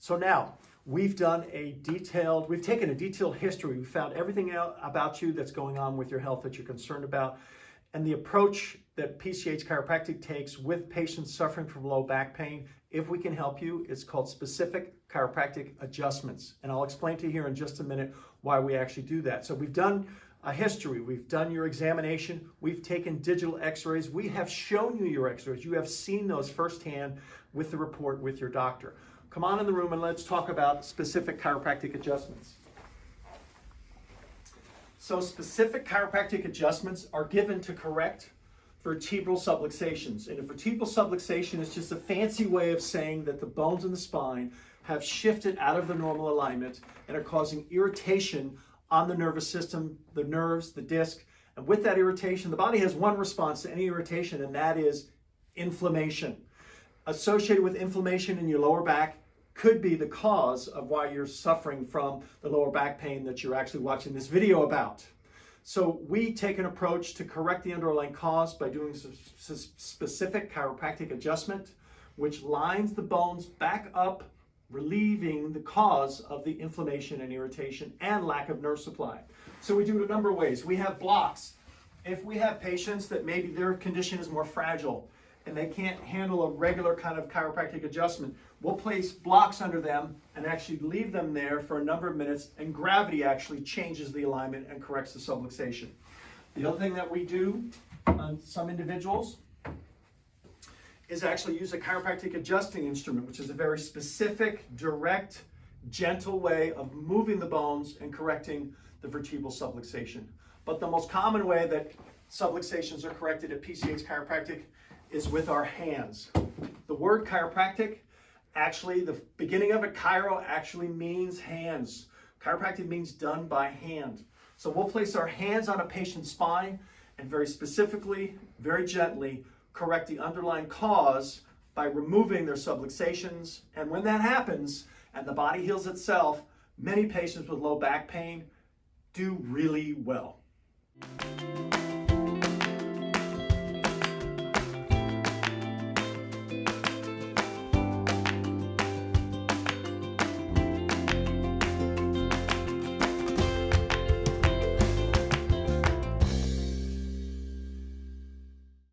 So now, we've taken a detailed history. We found everything out about you that's going on with your health that you're concerned about. And the approach that PCH Chiropractic takes with patients suffering from low back pain, if we can help you, it's called specific chiropractic adjustments. And I'll explain to you here in just a minute why we actually do that. So we've done a history, we've done your examination, we've taken digital x-rays, we have shown you your x-rays, you have seen those firsthand with the report with your doctor. Come on in the room and let's talk about specific chiropractic adjustments. So specific chiropractic adjustments are given to correct vertebral subluxations. And a vertebral subluxation is just a fancy way of saying that the bones in the spine have shifted out of the normal alignment and are causing irritation on the nervous system, the nerves, the disc. And with that irritation, the body has one response to any irritation, and that is inflammation. Associated with inflammation in your lower back could be the cause of why you're suffering from the lower back pain that you're actually watching this video about. So we take an approach to correct the underlying cause by doing specific chiropractic adjustment, which lines the bones back up, relieving the cause of the inflammation and irritation and lack of nerve supply. So we do it a number of ways. We have blocks. If we have patients that maybe their condition is more fragile and they can't handle a regular kind of chiropractic adjustment, we'll place blocks under them and actually leave them there for a number of minutes, and gravity actually changes the alignment and corrects the subluxation. The other thing that we do on some individuals is actually use a chiropractic adjusting instrument, which is a very specific, direct, gentle way of moving the bones and correcting the vertebral subluxation. But the most common way that subluxations are corrected at PCH Chiropractic is with our hands. The word chiropractic, actually, the beginning of it, chiro, actually means hands. Chiropractic means done by hand. So we'll place our hands on a patient's spine and very specifically, very gently, correct the underlying cause by removing their subluxations. And when that happens and the body heals itself, many patients with low back pain do really well.